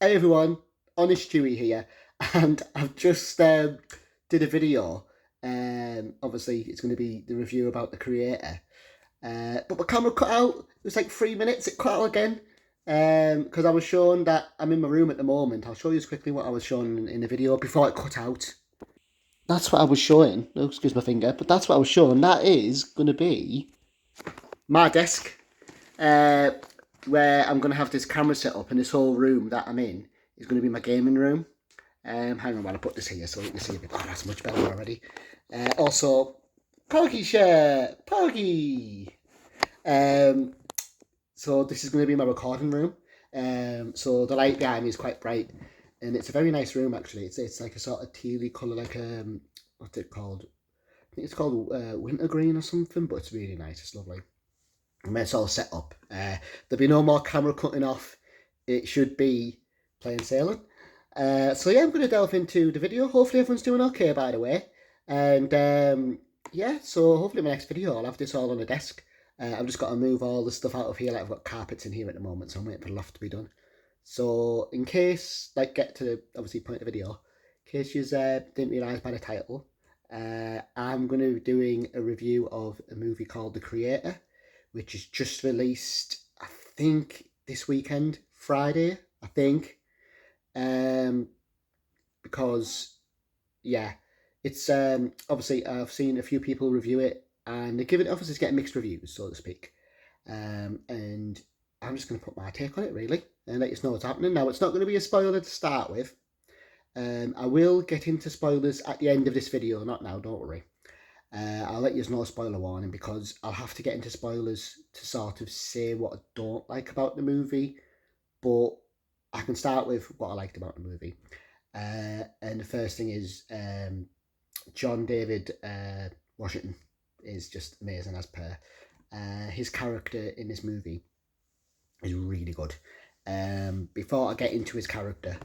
Hey everyone, Honest Chewy here, and I've just did a video. Obviously, it's going to be the review about the creator. But my camera cut out. It was like 3 minutes. It cut out again because I was showing that I'm in my room at the moment. I'll show you quickly what I was showing in the video before it cut out. That's what I was showing. Oh, excuse my finger, but that's what I was showing. That is going to be my desk. Uh, where I'm going to have this camera set up, and this whole room that I'm in is going to be my gaming room. Hang on while I put this here so you can see a bit. Oh, that's much better already. Also, Poggy share, Poggy. Um, so this is going to be my recording room. So the light behind me is quite bright, and it's a very nice room actually. It's like a sort of tealy colour, like what's it called? I think it's called wintergreen or something, but it's really nice. It's lovely. And it's all set up. There'll be no more camera cutting off. It should be plain sailing. So yeah, I'm going to delve into the video. Hopefully everyone's doing okay, by the way. And yeah, so hopefully my next video I'll have this all on the desk. I've just got to move all the stuff out of here. Like I've got carpets in here at the moment, so I'm waiting for the loft to be done. So in case, like, get to the obviously point of the video, in case you didn't realise by the title, I'm going to be doing a review of a movie called The Creator, which is just released, I think, this weekend, Friday, I think. Um, because yeah, it's obviously I've seen a few people review it, and they're giving obviously it's getting mixed reviews, so to speak. And I'm just going to put my take on it really, and let you know what's happening. Now, it's not going to be a spoiler to start with. I will get into spoilers at the end of this video, not now, don't worry. I'll let you know spoiler warning because I'll have to get into spoilers to sort of say what I don't like about the movie, but I can start with what I liked about the movie. And the first thing is John David Washington is just amazing as per. His character in this movie is really good. Before I get into his character,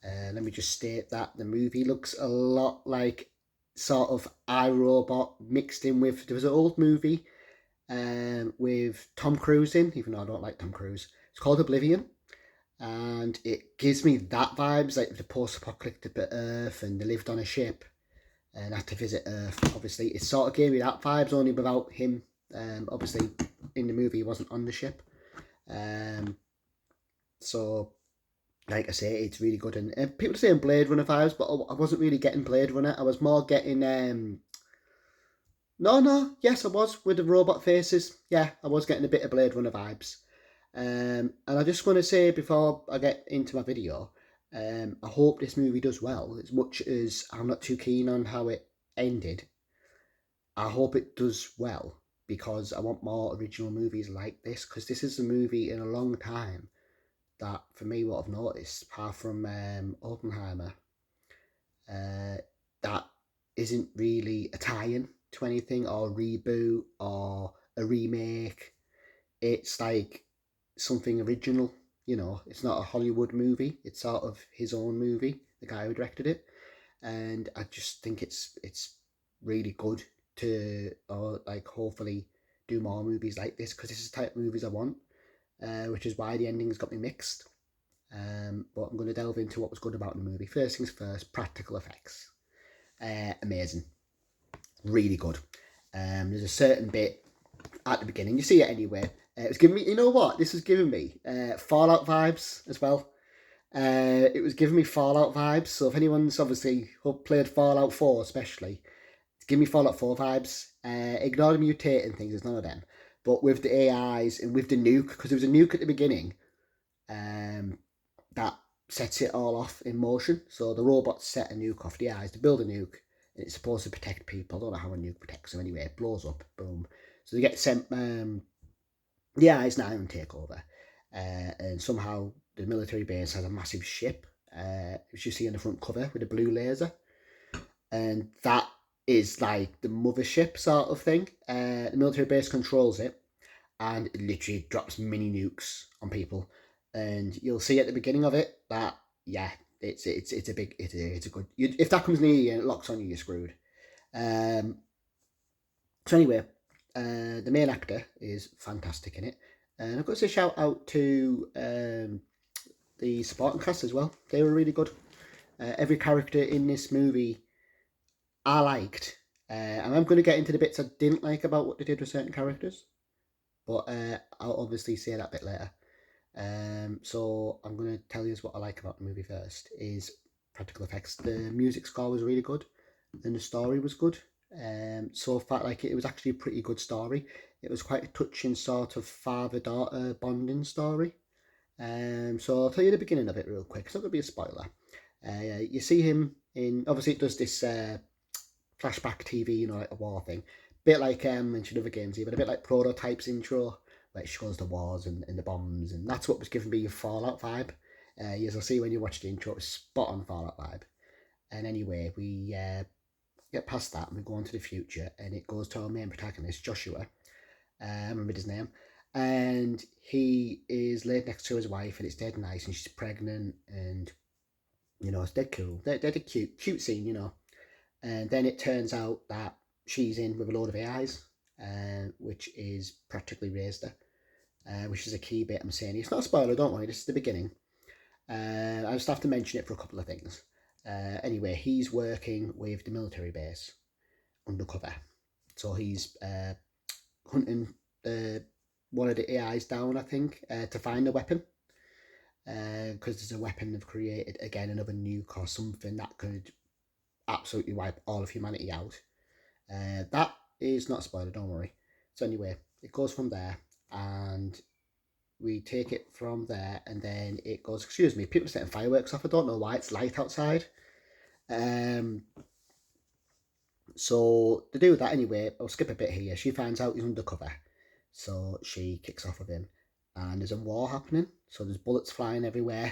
let me just state that the movie looks a lot like sort of iRobot mixed in with there was an old movie with Tom Cruise in, even though I don't like Tom Cruise. It's called Oblivion, and it gives me that vibes like the post-apocalyptic Earth, and they lived on a ship and had to visit Earth. Obviously, it sort of gave me that vibes only without him. Obviously, in the movie, he wasn't on the ship. Um, so like I say, it's really good. And people are saying Blade Runner vibes, but I wasn't really getting Blade Runner. I was more getting no, yes, I was with the robot faces. Yeah, I was getting a bit of Blade Runner vibes. And I just want to say before I get into my video, I hope this movie does well. As much as I'm not too keen on how it ended, I hope it does well because I want more original movies like this. Because this is a movie in a long time that, for me, what I've noticed, apart from Oppenheimer, uh, that isn't really a tie-in to anything or a reboot or a remake. It's like something original. You know, it's not a Hollywood movie. It's sort of his own movie. The guy who directed it, and I just think it's really good to or like hopefully do more movies like this because this is the type of movies I want. Which is why the endings got me mixed. But I'm going to delve into what was good about the movie. First things first, practical effects. Amazing. Really good. There's a certain bit at the beginning, you see it anyway. It was giving me, you know what? This was giving me Fallout vibes as well. It was giving me Fallout vibes. So if anyone's obviously played Fallout 4, especially, it's giving me Fallout 4 vibes. Ignore the mutating things, there's none of them. But with the AIs and with the nuke, because there was a nuke at the beginning, um, that sets it all off in motion. So the robots set a nuke off the eyes to build a nuke, and it's supposed to protect people. I don't know how a nuke protects them anyway. It blows up, boom. So they get sent. The eyes now and take over, and somehow the military base has a massive ship, which you see on the front cover with a blue laser, and that is like the mothership sort of thing. The military base controls it, and it literally drops mini nukes on people. And you'll see at the beginning of it that yeah, it's a big it's a good. If that comes near you and it locks on you, you're screwed. Um, so anyway, the main actor is fantastic in it, and I've got to say shout out to the supporting cast as well. They were really good. Every character in this movie I liked. And I'm going to get into the bits I didn't like about what they did with certain characters. But I'll obviously say that bit later. So I'm going to tell you what I like about the movie first. Is practical effects. The music score was really good. And the story was good. So I felt like it was actually a pretty good story. It was quite a touching sort of father-daughter bonding story. So I'll tell you the beginning of it real quick. It's not going to be a spoiler. You see him in, obviously it does this flashback TV, you know, like a war thing. Bit like mentioned other games here, but a bit like Prototype's intro, where it shows the wars and the bombs, and that's what was giving me a Fallout vibe. As I'll see when you watch the intro, it's spot on Fallout vibe. And anyway, we get past that and we go on to the future, and it goes to our main protagonist, Joshua. I remember his name. And he is laid next to his wife, and it's dead nice, and she's pregnant, and you know, it's dead cool. They're a cute scene, you know. And then it turns out that she's in with a load of AIs, which is practically raised her, which is a key bit I'm saying. It's not a spoiler, don't worry, this is the beginning. I just have to mention it for a couple of things. Anyway, he's working with the military base undercover. So he's hunting one of the AIs down, I think, to find a weapon. Because there's a weapon they've created, again, another nuke or something that could absolutely wipe all of humanity out. That is not a spoiler, don't worry. So anyway, it goes from there, and we take it from there, and then it goes, excuse me, people are setting fireworks off. I don't know why, it's light outside. So to do that anyway, I'll skip a bit here. She finds out he's undercover, so she kicks off with him, and there's a war happening, so there's bullets flying everywhere.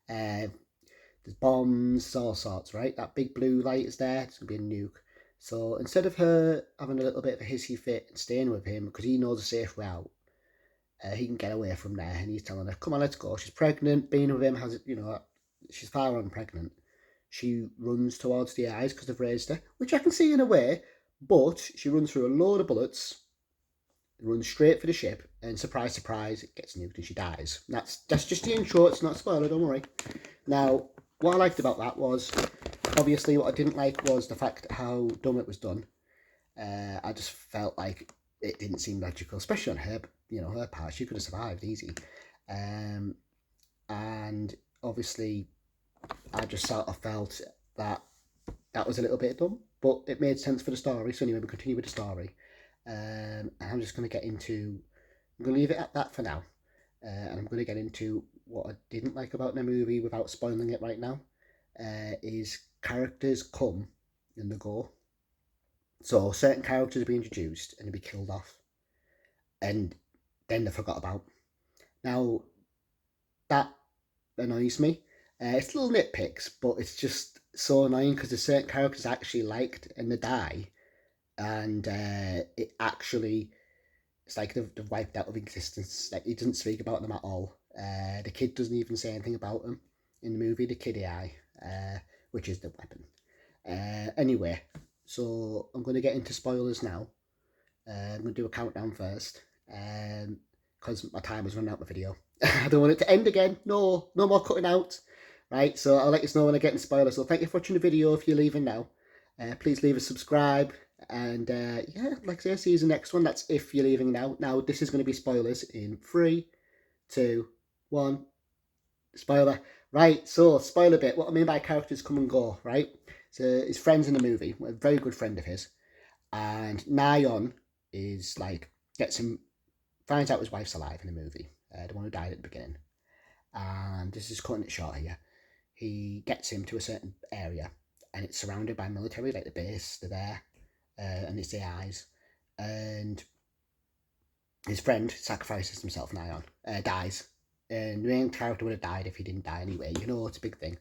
There's bombs, all sorts, right? That big blue light is there, it's going to be a nuke. So instead of her having a little bit of a hissy fit and staying with him because he knows a safe route, he can get away from there, and he's telling her, come on, let's go. She's pregnant, being with him, has it, you know, she's far on pregnant. She runs towards the eyes because they've raised her, which I can see in a way, but she runs through a load of bullets, runs straight for the ship, and surprise, surprise, it gets nuked and she dies. That's just the intro, it's not a spoiler, don't worry. Now, what I liked about that was, obviously what I didn't like was the fact how dumb it was done. I just felt like it didn't seem logical, especially on her, you know, her part. She could have survived easy. And obviously I just sort of felt that that was a little bit dumb, but it made sense for the story. So anyway, we continue with the story. And I'm just going to get into, I'm going to leave it at that for now. And I'm going to get into what I didn't like about the movie without spoiling it right now. Is characters come and they go. So certain characters be introduced and they be killed off, and then they're forgot about. Now that annoys me. It's little nitpicks, but it's just so annoying because there's certain characters I actually liked and they die, and it actually, it's like they've wiped out of existence. Like he doesn't speak about them at all. The kid doesn't even say anything about them in the movie. The kid AI, which is the weapon. Anyway, so I'm going to get into spoilers now. I'm going to do a countdown first, because my time is running out of the video. I don't want it to end again. No more cutting out. Right, so I'll let you know when I get in spoilers. So thank you for watching the video. If you're leaving now, please leave a subscribe. And yeah, like I say, I'll see you in the next one. That's if you're leaving now. Now, this is going to be spoilers in 3, 2, 1. Spoiler. Right, so spoiler bit. What I mean by characters come and go, right? So his friends in the movie, a very good friend of his. And Nyon is like, finds out his wife's alive in the movie. The one who died at the beginning. And this is cutting it short here. He gets him to a certain area, and it's surrounded by military, like the base, they're there, and it's the eyes. And his friend sacrifices himself, Nyon, dies. And the main character would have died if he didn't die anyway. You know, it's a big thing.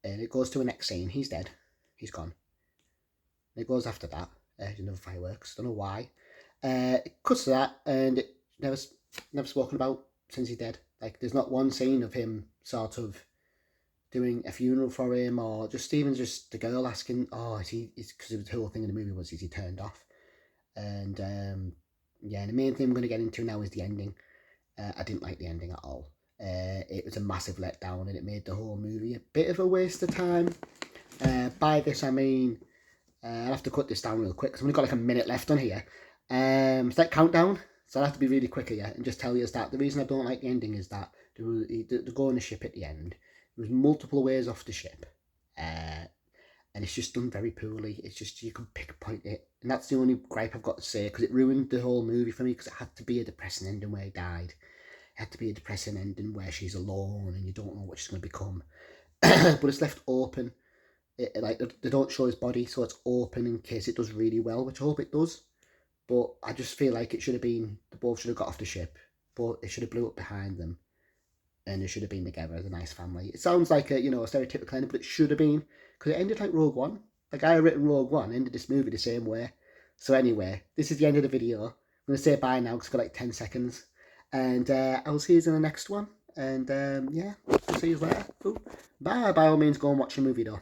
And it goes to a next scene. He's dead. He's gone. And it goes after that. Another fireworks. Don't know why. It cuts to that, and it never spoken about since he's dead. Like, there's not one scene of him sort of doing a funeral for him, or just even just the girl asking, oh, is he, because the whole thing in the movie was, is he turned off? And yeah, the main thing I'm going to get into now is the ending. I didn't like the ending at all. it was a massive letdown, and it made the whole movie a bit of a waste of time. By this I mean, I'll have to cut this down real quick because I've only got like a minute left on here. It's like countdown, so I'll have to be really quick here and just tell you that the reason I don't like the ending is that they go on the ship at the end. There was multiple ways off the ship, and it's just done very poorly. It's just, you can pinpoint it, and that's the only gripe I've got to say, because it ruined the whole movie for me, because it had to be a depressing ending where he died. It had to be a depressing ending where she's alone and you don't know what she's going to become. But it's left open. Like, they don't show his body, so it's open in case it does really well, which I hope it does. But I just feel like it should have been, they both should have got off the ship, but they should have blew up behind them, and they should have been together as a nice family. It sounds like a stereotypical ending, but it should have been, because it ended like Rogue One. The guy who written Rogue One ended this movie the same way. So anyway, this is the end of the video. I'm going to say bye now because I've got like 10 seconds. And I'll see you in the next one. And yeah, I'll see you later. Ooh. Bye. By all means, go and watch the movie though.